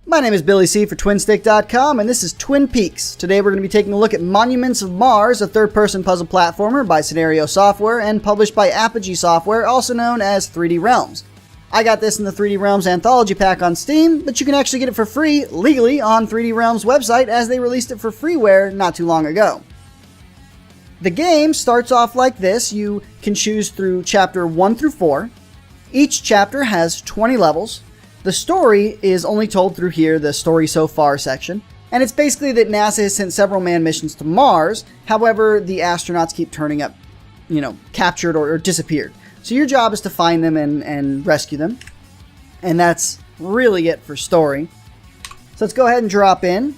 My name is Billy C for Twinstiq.com, and this is Twin Peaks. Today we're going to be taking a look at Monuments of Mars, a third-person puzzle platformer by Scenario Software and published by Apogee Software, also known as 3D Realms. I got this in the 3D Realms Anthology Pack on Steam, but you can actually get it for free, legally, on 3D Realms' website as they released it for freeware not too long ago. The game starts off like this. You can choose through Chapter 1 through 4. Each chapter has 20 levels. The story is only told through here, the story so far section, and it's basically that NASA has sent several manned missions to Mars. However, the astronauts keep turning up, captured or disappeared. So your job is to find them and rescue them, and that's really it for story. So let's go ahead and drop in.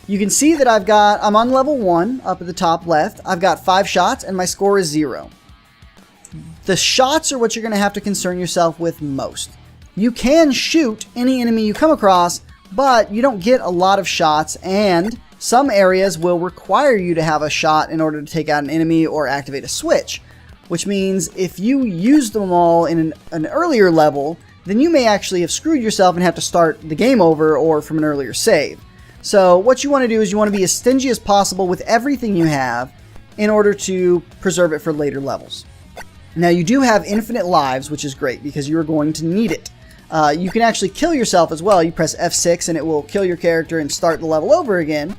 You can see that I'm on level 1 up at the top left. I've got 5 shots and my score is 0. The shots are what you're going to have to concern yourself with most. You can shoot any enemy you come across, but you don't get a lot of shots, and some areas will require you to have a shot in order to take out an enemy or activate a switch, which means if you use them all in an earlier level, then you may actually have screwed yourself and have to start the game over or from an earlier save. So what you want to do is you want to be as stingy as possible with everything you have in order to preserve it for later levels. Now you do have infinite lives, which is great because you're going to need it. You can actually kill yourself as well. You press F6 and it will kill your character and start the level over again.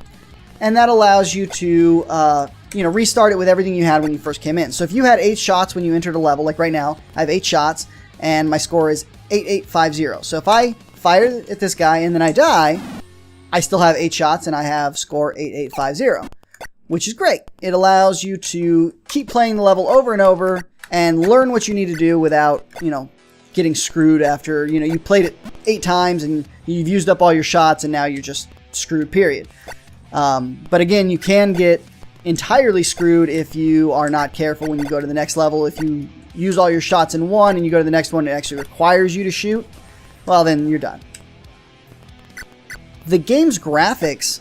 And that allows you to restart it with everything you had when you first came in. So if you had 8 shots when you entered a level, like right now, I have 8 shots and my score is 8850. So if I fire at this guy and then I die, I still have 8 shots and I have score 8850, which is great. It allows you to keep playing the level over and over and learn what you need to do without, getting screwed after, you played it 8 times and you've used up all your shots and now you're just screwed, period. But again, you can get entirely screwed if you are not careful when you go to the next level. If you use all your shots in one and you go to the next one, it actually requires you to shoot, well, then you're done. The game's graphics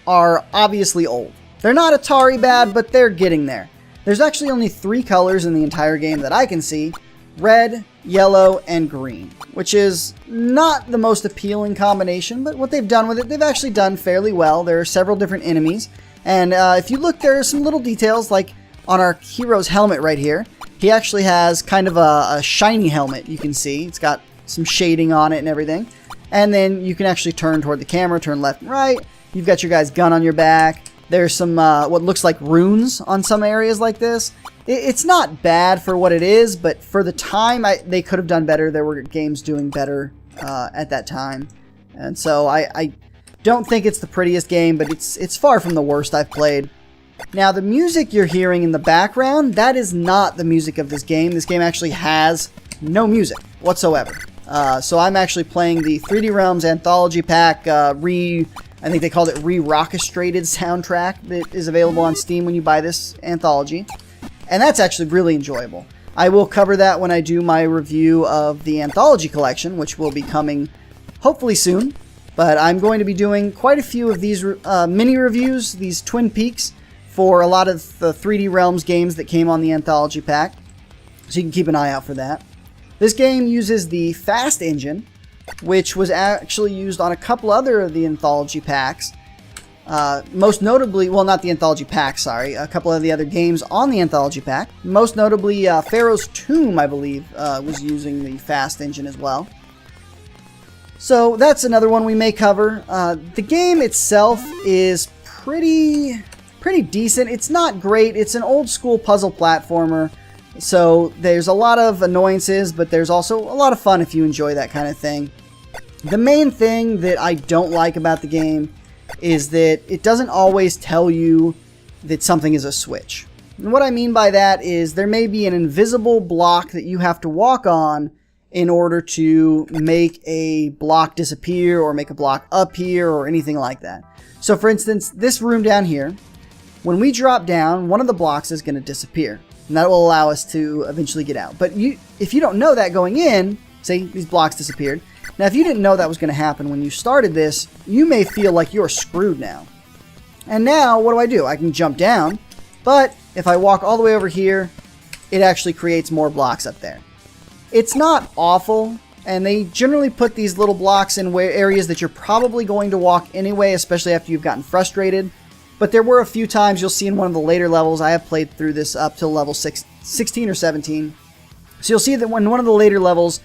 are obviously old. They're not Atari bad, but they're getting there. There's actually only 3 colors in the entire game that I can see: red, yellow, and green, which is not the most appealing combination, but what they've done with it, they've actually done fairly well. There are several different enemies, and if you look, there are some little details, like on our hero's helmet right here. He actually has kind of a shiny helmet, you can see. It's got some shading on it and everything. And then you can actually turn toward the camera, turn left and right. You've got your guy's gun on your back. There's some what looks like runes on some areas like this. It's not bad for what it is, but for the time, they could have done better. There were games doing better at that time. And so I don't think it's the prettiest game, but it's far from the worst I've played. Now, the music you're hearing in the background, that is not the music of this game. This game actually has no music whatsoever. So I'm actually playing the 3D Realms Anthology Pack I think they called it re-rochestrated soundtrack that is available on Steam when you buy this anthology. And that's actually really enjoyable. I will cover that when I do my review of the Anthology Collection, which will be coming hopefully soon. But I'm going to be doing quite a few of these mini reviews, these Twin Peaks, for a lot of the 3D Realms games that came on the Anthology Pack. So you can keep an eye out for that. This game uses the Fast engine, which was actually used on a couple other of the Anthology Packs. Most notably, well, not the Anthology Pack, sorry, a couple of the other games on the Anthology Pack. Most notably, Pharaoh's Tomb, I believe, was using the Fast engine as well. So that's another one we may cover. The game itself is pretty decent. It's not great. It's an old school puzzle platformer. So there's a lot of annoyances, but there's also a lot of fun if you enjoy that kind of thing. The main thing that I don't like about the game is that it doesn't always tell you that something is a switch. And what I mean by that is there may be an invisible block that you have to walk on in order to make a block disappear or make a block appear or anything like that. So for instance, this room down here, when we drop down, one of the blocks is going to disappear. And that will allow us to eventually get out. But if you don't know that going in, say these blocks disappeared. Now, if you didn't know that was going to happen when you started this, you may feel like you're screwed now. And now, what do? I can jump down, but if I walk all the way over here, it actually creates more blocks up there. It's not awful, And they generally put these little blocks in areas that you're probably going to walk anyway, especially after you've gotten frustrated. But there were a few times you'll see in one of the later levels, I have played through this up till level 16 or 17. So you'll see that when one of the later levels,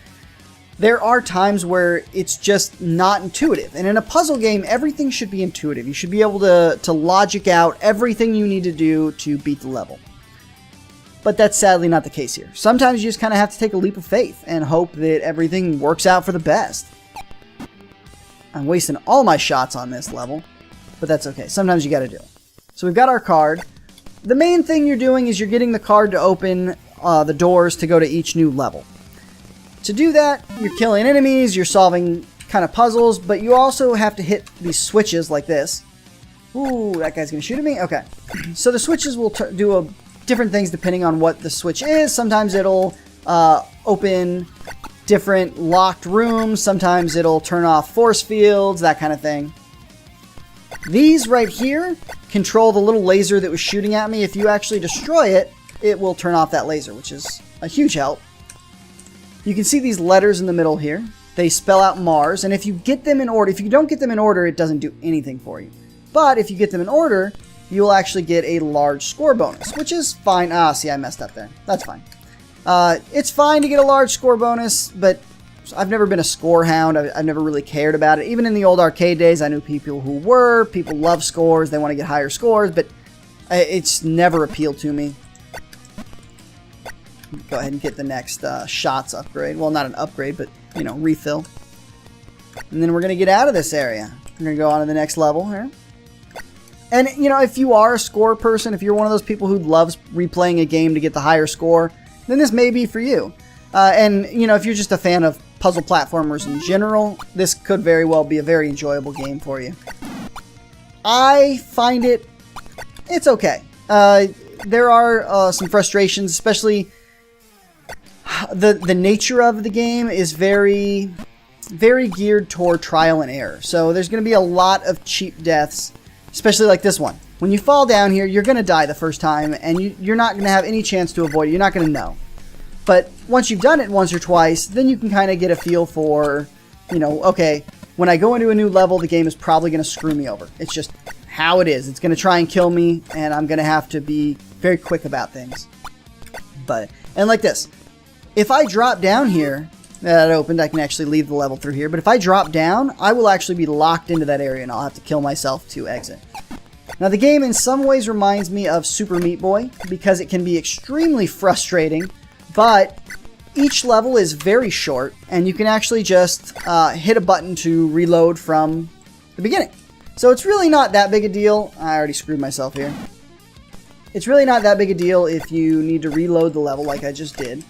there are times where it's just not intuitive. And in a puzzle game, everything should be intuitive. You should be able to logic out everything you need to do to beat the level. But that's sadly not the case here. Sometimes you just kind of have to take a leap of faith and hope that everything works out for the best. I'm wasting all my shots on this level, but that's okay. Sometimes you got to do it. So we've got our card. The main thing you're doing is you're getting the card to open the doors to go to each new level. To do that, you're killing enemies, you're solving kind of puzzles, but you also have to hit these switches like this. Ooh, that guy's going to shoot at me? Okay. So the switches will do different things depending on what the switch is. Sometimes it'll open different locked rooms. Sometimes it'll turn off force fields, that kind of thing. These right here control the little laser that was shooting at me. If you actually destroy it, it will turn off that laser, which is a huge help. You can see these letters in the middle here. They spell out Mars, and if you get them in order, if you don't get them in order, it doesn't do anything for you. But if you get them in order, you will actually get a large score bonus, which is fine. Ah, see, I messed up there. That's fine. It's fine to get a large score bonus, but I've never been a score hound. I've never really cared about it. Even in the old arcade days, I knew people who were. People love scores. They want to get higher scores, but it's never appealed to me. Go ahead and get the next shots upgrade. Well, not an upgrade, but, you know, refill. And then we're going to get out of this area. We're going to go on to the next level here. And, you know, if you are a score person, if you're one of those people who loves replaying a game to get the higher score, then this may be for you. And, you know, if you're just a fan of puzzle platformers in general, this could very well be a very enjoyable game for you. I find it's okay. There are some frustrations, especially the nature of the game is very, very geared toward trial and error. So there's going to be a lot of cheap deaths. Especially like this one. When you fall down here, you're going to die the first time, and you're not going to have any chance to avoid it. You're not going to know. But once you've done it once or twice, then you can kind of get a feel for, you know, okay, when I go into a new level, the game is probably going to screw me over. It's just how it is. It's going to try and kill me, and I'm going to have to be very quick about things. And like this, if I drop down here, that opened, I can actually leave the level through here. But if I drop down, I will actually be locked into that area, and I'll have to kill myself to exit. Now, the game in some ways reminds me of Super Meat Boy, because it can be extremely frustrating, but each level is very short, and you can actually just hit a button to reload from the beginning. So it's really not that big a deal. I already screwed myself here. It's really not that big a deal if you need to reload the level like I just did.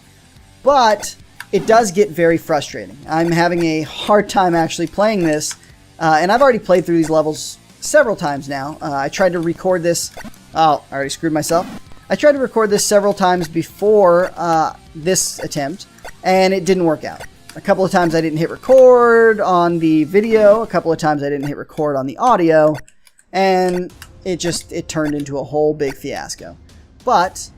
But it does get very frustrating. I'm having a hard time actually playing this, and I've already played through these levels several times now. I tried to record this. Oh, I already screwed myself. I tried to record this several times before this attempt, and it didn't work out. A couple of times I didn't hit record on the video, a couple of times I didn't hit record on the audio, and it turned into a whole big fiasco. But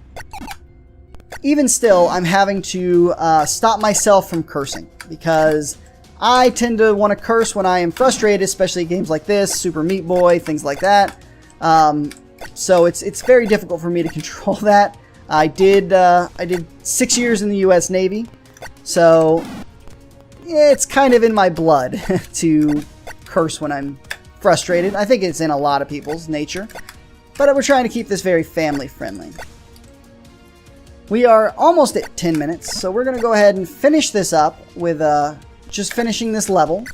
even still, I'm having to stop myself from cursing, because I tend to want to curse when I am frustrated, especially games like this, Super Meat Boy, things like that. So it's very difficult for me to control that. I did 6 years in the U.S. Navy, so it's kind of in my blood to curse when I'm frustrated. I think it's in a lot of people's nature, but we're trying to keep this very family friendly. We are almost at 10 minutes, so we're going to go ahead and finish this up with just finishing this level.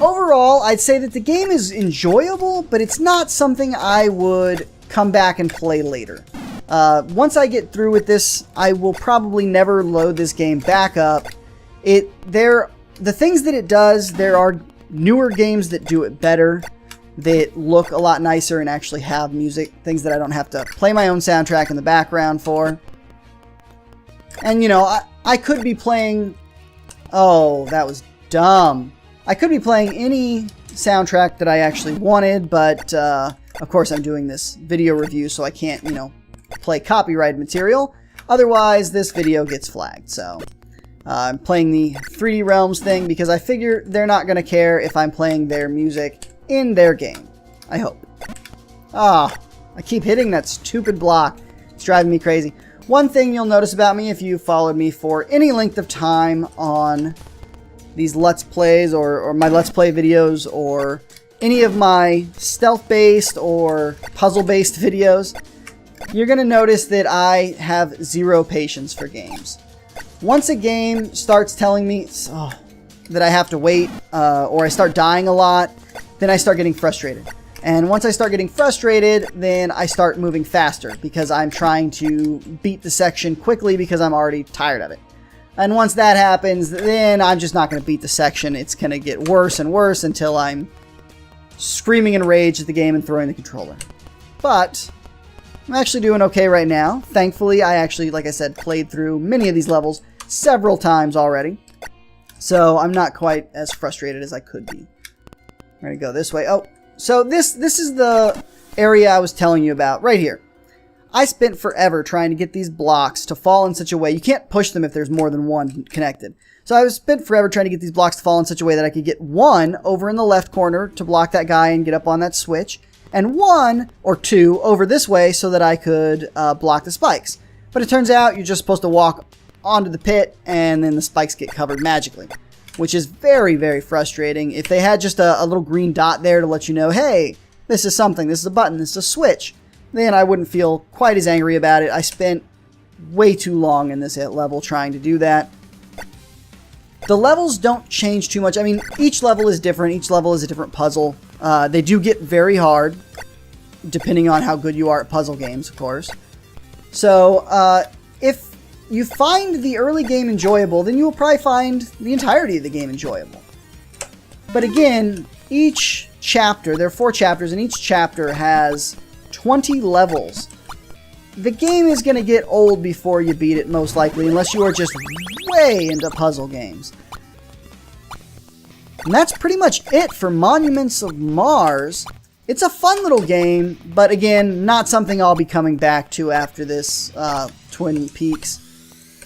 Overall, I'd say that the game is enjoyable, but it's not something I would come back and play later. Once I get through with this, I will probably never load this game back up. The things that it does, there are newer games that do it better, that look a lot nicer and actually have music, things that I don't have to play my own soundtrack in the background for. And, you know, I could be playing... Oh, that was dumb. I could be playing any soundtrack that I actually wanted, but, of course, I'm doing this video review, so I can't, you know, play copyrighted material. Otherwise, this video gets flagged, so... I'm playing the 3D Realms thing because I figure they're not going to care if I'm playing their music in their game. I hope. Ah, I keep hitting that stupid block. It's driving me crazy. One thing you'll notice about me if you followed me for any length of time on these Let's Plays or my Let's Play videos or any of my stealth-based or puzzle-based videos, you're going to notice that I have zero patience for games. Once a game starts telling me that I have to wait or I start dying a lot, then I start getting frustrated. And once I start getting frustrated, then I start moving faster because I'm trying to beat the section quickly because I'm already tired of it. And once that happens, then I'm just not going to beat the section. It's going to get worse and worse until I'm screaming in rage at the game and throwing the controller. But I'm actually doing okay right now. Thankfully, I actually, like I said, played through many of these levels several times already. So I'm not quite as frustrated as I could be. I'm going to go this way. Oh, so this is the area I was telling you about right here. I spent forever trying to get these blocks to fall in such a way. You can't push them if there's more than one connected. So I spent forever trying to get these blocks to fall in such a way that I could get one over in the left corner to block that guy and get up on that switch, and one or two over this way so that I could block the spikes. But it turns out you're just supposed to walk onto the pit and then the spikes get covered magically, which is very, very frustrating. If they had just a little green dot there to let you know, hey, this is something, this is a button, this is a switch, then I wouldn't feel quite as angry about it. I spent way too long in this level trying to do that. The levels don't change too much. I mean, each level is different. Each level is a different puzzle. They do get very hard, depending on how good you are at puzzle games, of course. So, if you find the early game enjoyable, then you will probably find the entirety of the game enjoyable. But again, each chapter, there are 4 chapters, and each chapter has 20 levels. The game is going to get old before you beat it, most likely, unless you are just way into puzzle games. And that's pretty much it for Monuments of Mars. It's a fun little game, but again, not something I'll be coming back to after this Twin Peaks.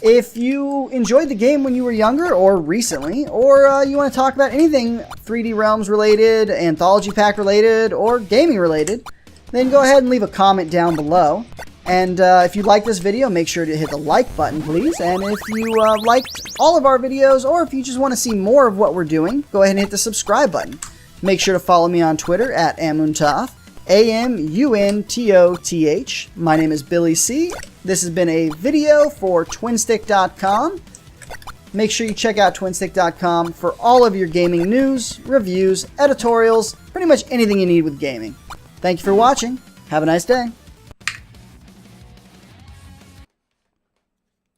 If you enjoyed the game when you were younger or recently, or you want to talk about anything 3D Realms related, Anthology Pack related, or gaming related, then go ahead and leave a comment down below. And if you like this video, make sure to hit the like button, please. And if you liked all of our videos, or if you just want to see more of what we're doing, go ahead and hit the subscribe button. Make sure to follow me on Twitter at Amuntoth, A-M-U-N-T-O-T-H. My name is Billy C. This has been a video for Twinstiq.com. Make sure you check out Twinstiq.com for all of your gaming news, reviews, editorials, pretty much anything you need with gaming. Thank you for watching. Have a nice day.